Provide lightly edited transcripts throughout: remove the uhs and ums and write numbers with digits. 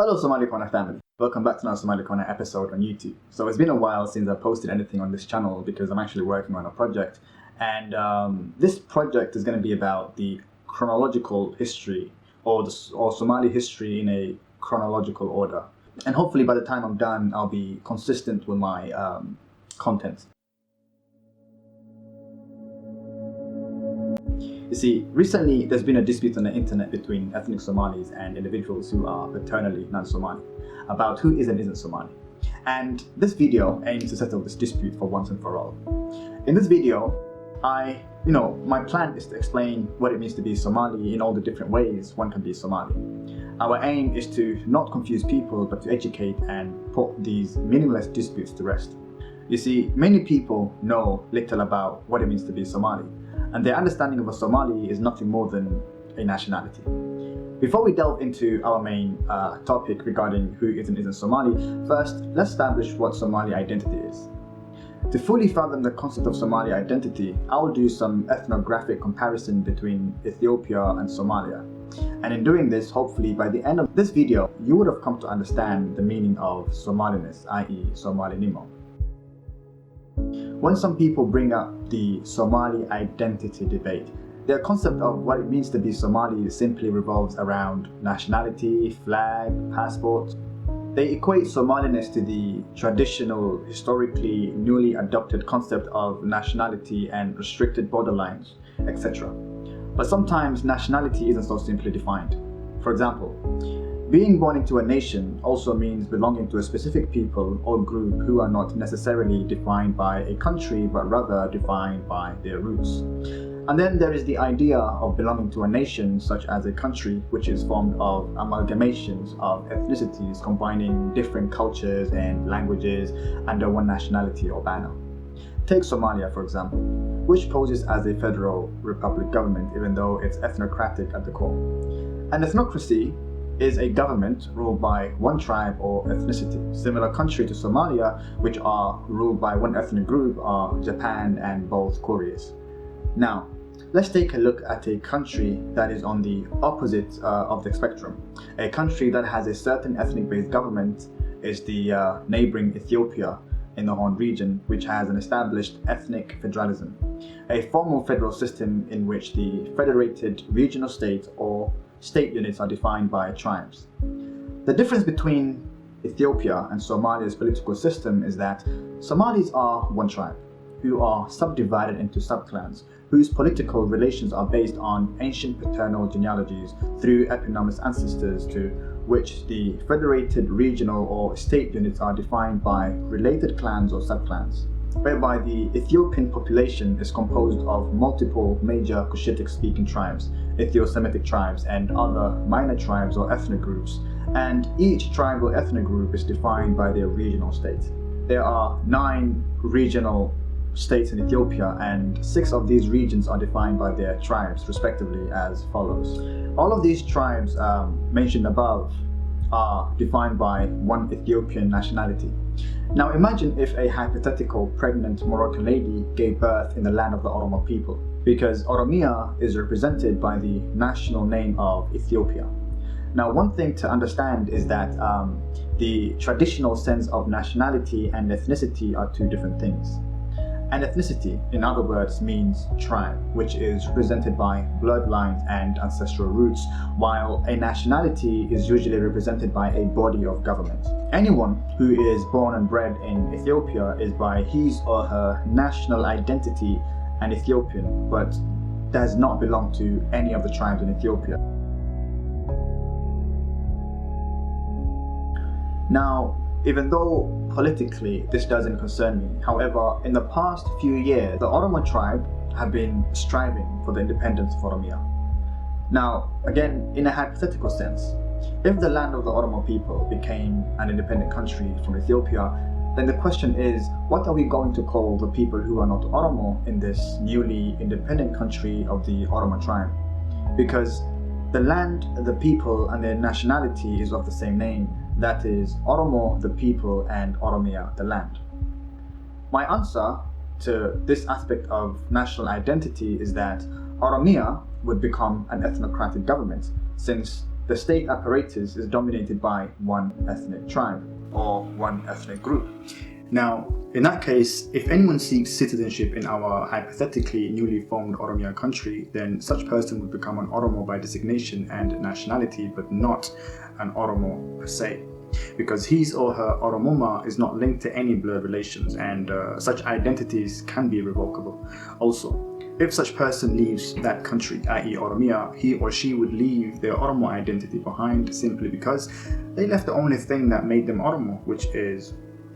Hello Somali Corner family, welcome back to another Somali Corner episode on YouTube. So it's been a while since I posted anything on this channel because I'm actually working on a project, and this project is going to be about the chronological history or Somali history in a chronological order. And hopefully by the time I'm done I'll be consistent with my content. You see, recently there's been a dispute on the internet between ethnic Somalis and individuals who are paternally non-Somali about who is and isn't Somali. And this video aims to settle this dispute for once and for all. In this video, my plan is to explain what it means to be Somali in all the different ways one can be Somali. Our aim is to not confuse people, but to educate and put these meaningless disputes to rest. You see, many people know little about what it means to be Somali, and their understanding of a Somali is nothing more than a nationality. Before we delve into our main topic regarding who is and isn't Somali, first let's establish what Somali identity is. To fully fathom the concept of Somali identity, I'll do some ethnographic comparison between Ethiopia and Somalia. And in doing this, hopefully by the end of this video, you would have come to understand the meaning of Somaliness, i.e. Somalinimo. When some people bring up the Somali identity debate, their concept of what it means to be Somali simply revolves around nationality, flag, passport. They equate Somaliness to the traditional, historically newly adopted concept of nationality and restricted borderlines, etc. But sometimes nationality isn't so simply defined. For example, being born into a nation also means belonging to a specific people or group who are not necessarily defined by a country, but rather defined by their roots. And then there is the idea of belonging to a nation, such as a country, which is formed of amalgamations of ethnicities combining different cultures and languages under one nationality or banner. Take Somalia, for example, which poses as a federal republic government, even though it's ethnocratic at the core. An ethnocracy is a government ruled by one tribe or ethnicity. Similar country to Somalia, which are ruled by one ethnic group, are Japan and both Koreas. Now, let's take a look at a country that is on the opposite of the spectrum. A country that has a certain ethnic-based government is the neighboring Ethiopia in the Horn region, which has an established ethnic federalism, a formal federal system in which the federated regional states or state units are defined by tribes. The difference between Ethiopia and Somalia's political system is that Somalis are one tribe, who are subdivided into subclans, whose political relations are based on ancient paternal genealogies through eponymous ancestors, to which the federated regional or state units are defined by related clans or subclans, whereby the Ethiopian population is composed of multiple major Cushitic-speaking tribes, Ethio-Semitic tribes, and other minor tribes or ethnic groups, and each tribe or ethnic group is defined by their regional state. There are 9 regional states in Ethiopia, and 6 of these regions are defined by their tribes, respectively, as follows. All of these tribes mentioned above are defined by one Ethiopian nationality. Now imagine if a hypothetical pregnant Moroccan lady gave birth in the land of the Oromo people, because Oromia is represented by the national name of Ethiopia. Now, one thing to understand is that the traditional sense of nationality and ethnicity are 2 different things. An ethnicity, in other words, means tribe, which is represented by bloodlines and ancestral roots, while a nationality is usually represented by a body of government. Anyone who is born and bred in Ethiopia is by his or her national identity an Ethiopian, but does not belong to any of the tribes in Ethiopia. Now, even though politically this doesn't concern me, however, in the past few years, the Oromo tribe have been striving for the independence of Oromia. Now, again, in a hypothetical sense, if the land of the Oromo people became an independent country from Ethiopia, then the question is, what are we going to call the people who are not Oromo in this newly independent country of the Oromo tribe? Because the land, the people, and their nationality is of the same name. That is, Oromo, the people, and Oromia, the land. My answer to this aspect of national identity is that Oromia would become an ethnocratic government, since the state apparatus is dominated by one ethnic tribe or one ethnic group. Now, in that case, if anyone seeks citizenship in our hypothetically newly formed Oromia country, then such person would become an Oromo by designation and nationality, but not an Oromo per se, because his or her Oromoma is not linked to any blood relations, and such identities can be revocable. Also, if such person leaves that country, i.e. Oromia, he or she would leave their Oromo identity behind simply because they left the only thing that made them Oromo, which is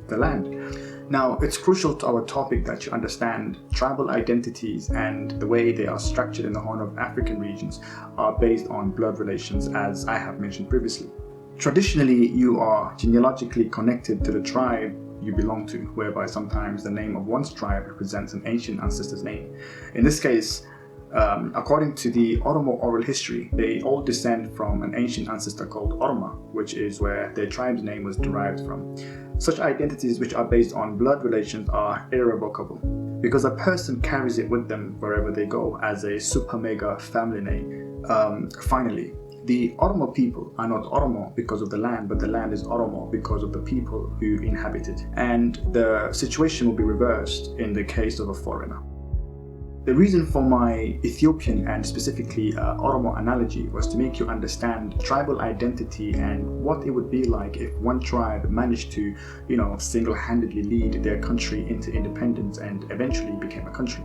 the land. Now, it's crucial to our topic that you understand tribal identities and the way they are structured in the Horn of African regions are based on blood relations, as I have mentioned previously. Traditionally, you are genealogically connected to the tribe you belong to, whereby sometimes the name of one's tribe represents an ancient ancestor's name. In this case, according to the Oromo oral history, they all descend from an ancient ancestor called Oroma, which is where their tribe's name was derived from. Such identities which are based on blood relations are irrevocable, because a person carries it with them wherever they go as a super mega family name. Finally, the Oromo people are not Oromo because of the land, but the land is Oromo because of the people who inhabit it. And the situation will be reversed in the case of a foreigner. The reason for my Ethiopian and specifically Oromo analogy was to make you understand tribal identity and what it would be like if one tribe managed to, single-handedly lead their country into independence and eventually became a country.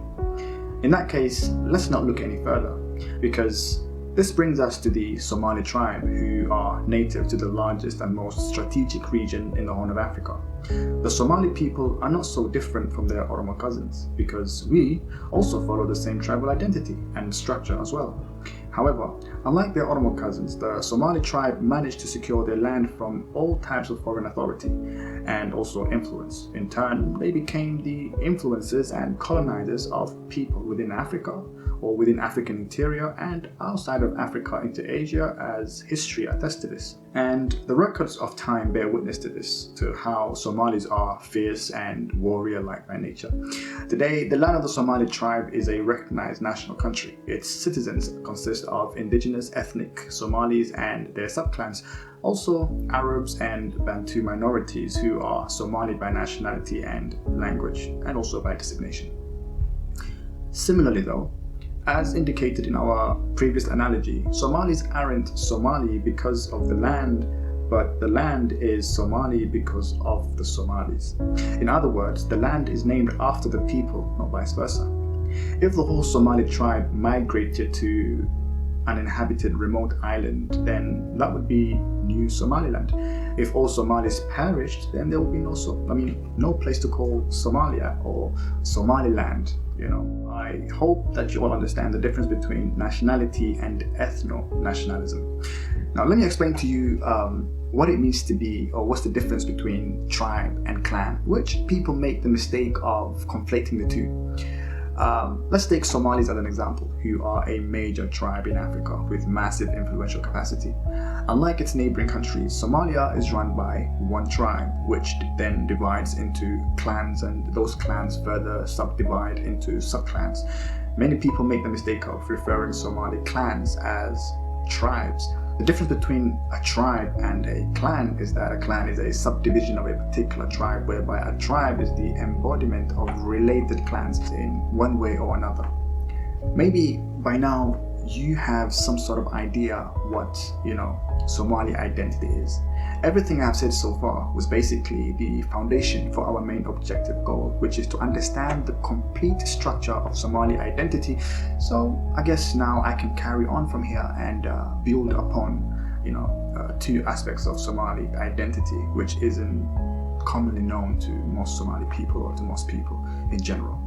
In that case, let's not look any further, because this brings us to the Somali tribe, who are native to the largest and most strategic region in the Horn of Africa. The Somali people are not so different from their Oromo cousins, because we also follow the same tribal identity and structure as well. However, unlike their Oromo cousins, the Somali tribe managed to secure their land from all types of foreign authority and also influence. In turn, they became the influencers and colonizers of people within Africa, or within African interior and outside of Africa into Asia, as history attests to this. And the records of time bear witness to this, to how Somalis are fierce and warrior-like by nature. Today, the land of the Somali tribe is a recognized national country. Its citizens consist of indigenous ethnic Somalis and their subclans, also Arabs and Bantu minorities who are Somali by nationality and language, and also by designation. Similarly though, as indicated in our previous analogy, Somalis aren't Somali because of the land, but the land is Somali because of the Somalis. In other words, the land is named after the people, not vice versa. If the whole Somali tribe migrated to an inhabited remote island, then that would be New Somaliland. If all Somalis perished, then there would be no place to call Somalia or Somaliland. I hope that you all understand the difference between nationality and ethno-nationalism. Now, let me explain to you what it means to be, or what's the difference between tribe and clan, which people make the mistake of conflating the two. Let's take Somalis as an example, who are a major tribe in Africa with massive influential capacity. Unlike its neighboring countries, Somalia is run by one tribe, which then divides into clans, and those clans further subdivide into subclans. Many people make the mistake of referring Somali clans as tribes. The difference between a tribe and a clan is that a clan is a subdivision of a particular tribe, whereby a tribe is the embodiment of related clans in one way or another. Maybe by now you have some sort of idea what, Somali identity is. Everything I've said so far was basically the foundation for our main objective goal, which is to understand the complete structure of Somali identity. So I guess now I can carry on from here and build upon, two aspects of Somali identity, which isn't commonly known to most Somali people or to most people in general.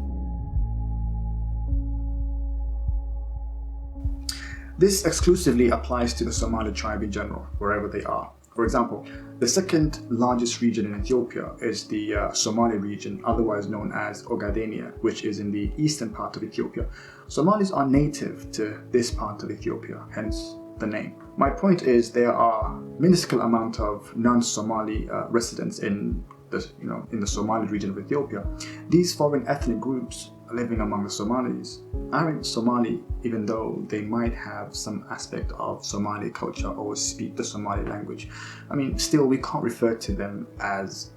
This exclusively applies to the Somali tribe in general, wherever they are. For example, the second largest region in Ethiopia is the Somali region, otherwise known as Ogaden, which is in the eastern part of Ethiopia. Somalis are native to this part of Ethiopia, hence the name. My point is there are minuscule amount of non-Somali residents in the Somali region of Ethiopia. These foreign ethnic groups living among the Somalis aren't Somali, even though they might have some aspect of Somali culture or speak the Somali language. I mean, still we can't refer to them as,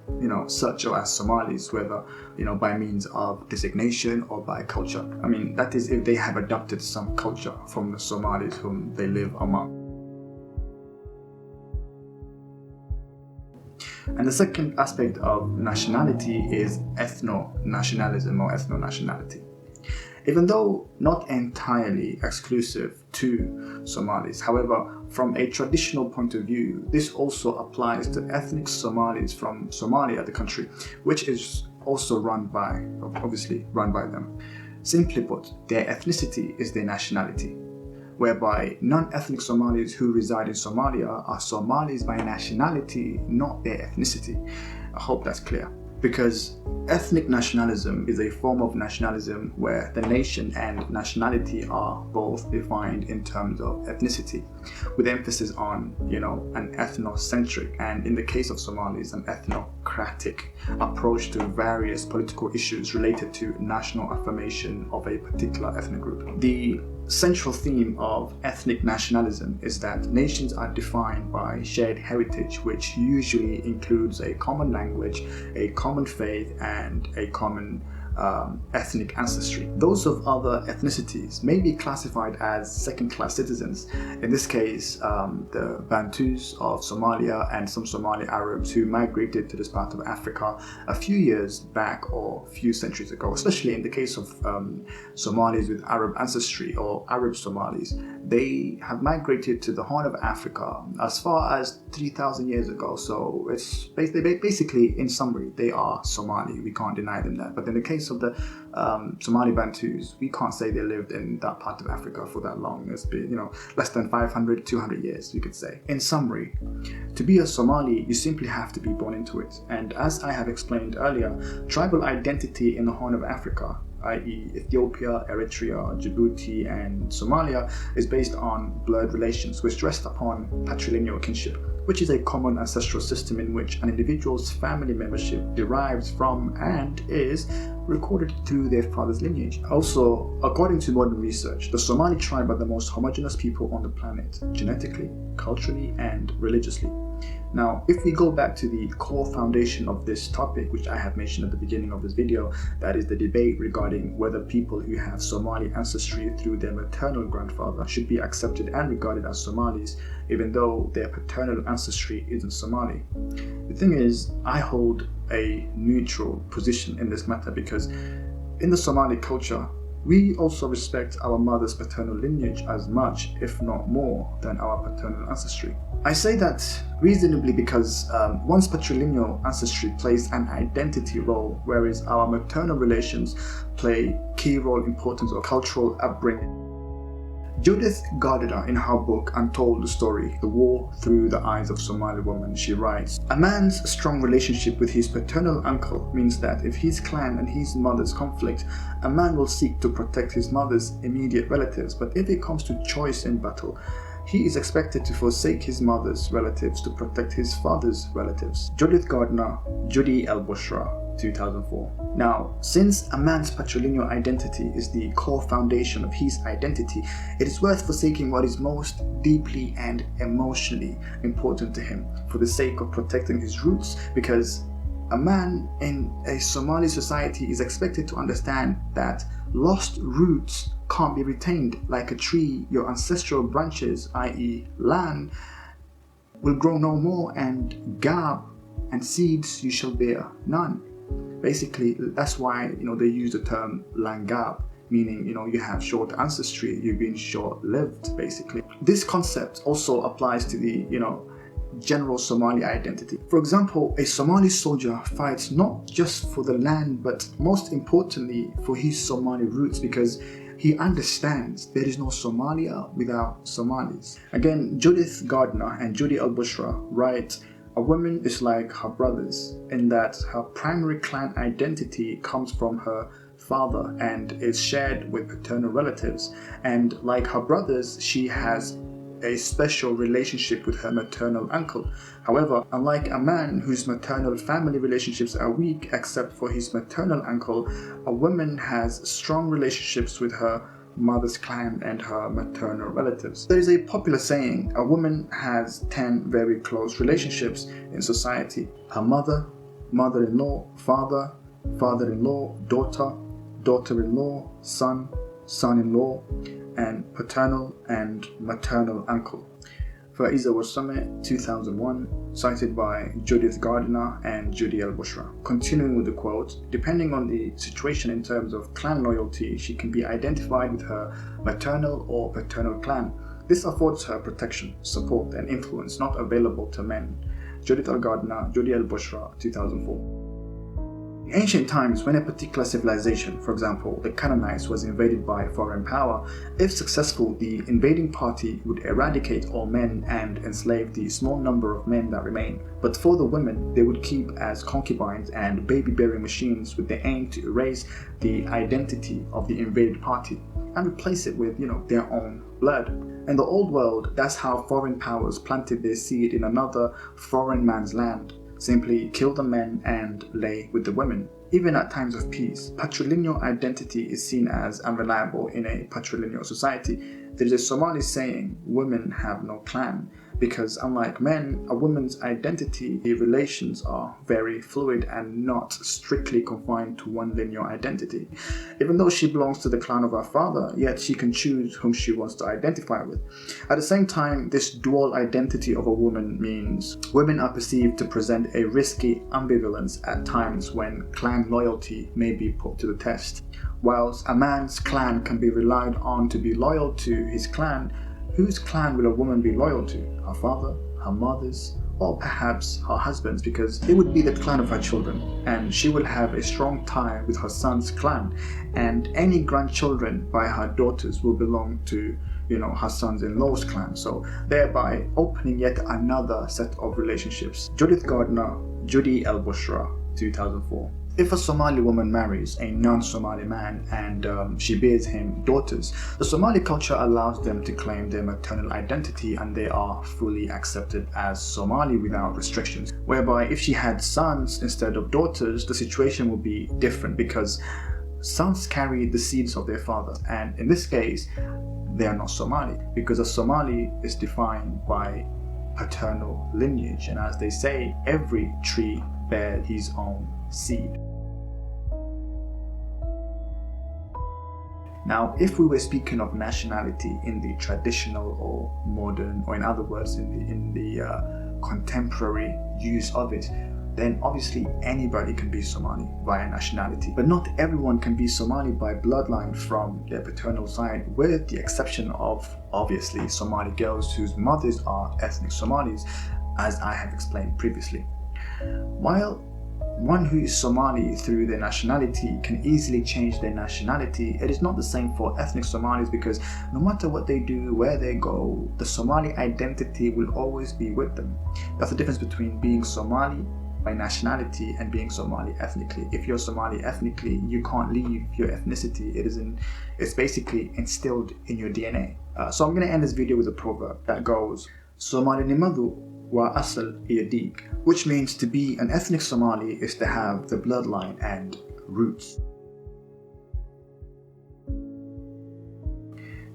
such or as Somalis, whether, by means of designation or by culture. I mean, that is if they have adopted some culture from the Somalis whom they live among. And the second aspect of nationality is ethno-nationalism or ethno-nationality. Even though not entirely exclusive to Somalis, however, from a traditional point of view, this also applies to ethnic Somalis from Somalia, the country, which is also obviously run by them. Simply put, their ethnicity is their nationality, whereby non-ethnic Somalis who reside in Somalia are Somalis by nationality, not their ethnicity. I hope that's clear. Because ethnic nationalism is a form of nationalism where the nation and nationality are both defined in terms of ethnicity, with emphasis on, an ethnocentric, and in the case of Somalis, an ethnocratic approach to various political issues related to national affirmation of a particular ethnic group. The central theme of ethnic nationalism is that nations are defined by shared heritage, which usually includes a common language, a common faith, and a common ethnic ancestry. Those of other ethnicities may be classified as second-class citizens. In this case, the Bantus of Somalia and some Somali Arabs who migrated to this part of Africa a few years back or a few centuries ago, especially in the case of Somalis with Arab ancestry or Arab Somalis. They have migrated to the Horn of Africa as far as 3,000 years ago. So it's basically, in summary, they are Somali. We can't deny them that. But in the case of the Somali Bantus, we can't say they lived in that part of Africa for that long. It's been, less than 500, 200 years, you could say. In summary, to be a Somali, you simply have to be born into it. And as I have explained earlier, tribal identity in the Horn of Africa, i.e. Ethiopia, Eritrea, Djibouti, and Somalia, is based on blood relations, which rest upon patrilineal kinship, which is a common ancestral system in which an individual's family membership derives from and is recorded through their father's lineage. Also, according to modern research, the Somali tribe are the most homogeneous people on the planet, genetically, culturally, and religiously. Now, if we go back to the core foundation of this topic, which I have mentioned at the beginning of this video, that is the debate regarding whether people who have Somali ancestry through their maternal grandfather should be accepted and regarded as Somalis, even though their paternal ancestry isn't Somali. The thing is, I hold a neutral position in this matter because in the Somali culture, we also respect our mother's paternal lineage as much, if not more, than our paternal ancestry. I say that reasonably because one's patrilineal ancestry plays an identity role, whereas our maternal relations play key role in importance of cultural upbringing. Judith Gardiner, in her book Untold Story, The War Through the Eyes of Somali Woman, she writes, "A man's strong relationship with his paternal uncle means that if his clan and his mother's conflict, a man will seek to protect his mother's immediate relatives, but if it comes to choice in battle, he is expected to forsake his mother's relatives to protect his father's relatives." Judith Gardiner, Judy L. Bushra, 2004. Now, since a man's patrilineal identity is the core foundation of his identity, it is worth forsaking what is most deeply and emotionally important to him for the sake of protecting his roots, because a man in a Somali society is expected to understand that lost roots can't be retained. Like a tree, your ancestral branches, i.e. land, will grow no more, and gab and seeds you shall bear none. Basically, that's why they use the term langab, meaning you have short ancestry, you've been short-lived, basically. This concept also applies to the general Somali identity. For example, a Somali soldier fights not just for the land, but most importantly for his Somali roots, because he understands there is no Somalia without Somalis. Again, Judith Gardiner and Judy L. Bushra write, "A woman is like her brothers in that her primary clan identity comes from her father and is shared with paternal relatives, and like her brothers, she has a special relationship with her maternal uncle. However, unlike a man whose maternal family relationships are weak except for his maternal uncle, a woman has strong relationships with her mother's clan and her maternal relatives. There is a popular saying, a woman has 10 very close relationships in society: her mother, mother-in-law, father, father-in-law, daughter, daughter-in-law, son, son-in-law, and paternal and maternal uncle. Faiza Warsame, 2001, cited by Judith Gardiner and Judy Al-Bushra. Continuing with the quote, depending on the situation in terms of clan loyalty, she can be identified with her maternal or paternal clan. This affords her protection, support, and influence not available to men. Judith Al-Gardiner, Judy Al-Bushra, 2004. In ancient times, when a particular civilization, for example the Canaanites, was invaded by a foreign power, if successful, the invading party would eradicate all men and enslave the small number of men that remain. But for the women, they would keep as concubines and baby-bearing machines with the aim to erase the identity of the invaded party and replace it with, their own blood. In the old world, that's how foreign powers planted their seed in another foreign man's land. Simply kill the men and lay with the women. Even at times of peace, patrilineal identity is seen as unreliable in a patrilineal society. There is a Somali saying, women have no clan, because unlike men, a woman's identity relations are very fluid and not strictly confined to one linear identity. Even though she belongs to the clan of her father, yet she can choose whom she wants to identify with. At the same time, this dual identity of a woman means women are perceived to present a risky ambivalence at times when clan loyalty may be put to the test. Whilst a man's clan can be relied on to be loyal to his clan, whose clan will a woman be loyal to? Her father, her mother's, or perhaps her husband's, because it would be the clan of her children, and she will have a strong tie with her son's clan, and any grandchildren by her daughters will belong to, her sons-in-law's clan, so thereby opening yet another set of relationships. Judith Gardiner, Judy Al-Bushra, 2004. If a Somali woman marries a non-Somali man and she bears him daughters, the Somali culture allows them to claim their maternal identity and they are fully accepted as Somali without restrictions. Whereby if she had sons instead of daughters, the situation would be different because sons carry the seeds of their father, and in this case, they are not Somali, because a Somali is defined by paternal lineage, and as they say, every tree bears his own seed. Now, if we were speaking of nationality in the traditional or modern, or in other words, in the contemporary use of it, then obviously anybody can be Somali via nationality. But not everyone can be Somali by bloodline from their paternal side, with the exception of, obviously, Somali girls whose mothers are ethnic Somalis, as I have explained previously. While one who is Somali through their nationality can easily change their nationality, it is not the same for ethnic Somalis, because no matter what they do, where they go, the Somali identity will always be with them. That's the difference between being Somali by nationality and being Somali ethnically. If you're Somali ethnically, you can't leave your ethnicity. It's basically instilled in your DNA. So I'm going to end this video with a proverb that goes, Somali nimadu wa asal iyadik, which means to be an ethnic Somali is to have the bloodline and roots.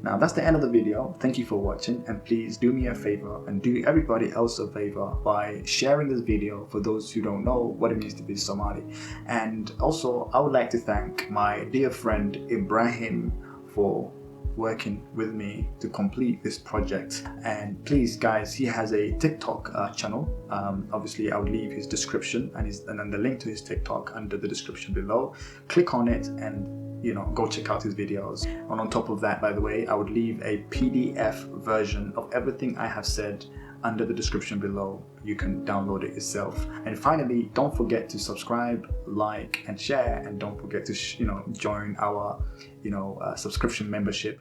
Now that's the end of the video. Thank you for watching, and please do me a favor and do everybody else a favor by sharing this video for those who don't know what it means to be Somali. And also, I would like to thank my dear friend Ibrahim for working with me to complete this project. And please guys, he has a TikTok channel. Obviously I will leave his description and then the link to his TikTok under the description below. Click on it and go check out his videos. And on top of that, by the way, I would leave a PDF version of everything I have said under the description below. You can download it yourself. And finally, don't forget to subscribe, like and share, and don't forget to join our subscription membership.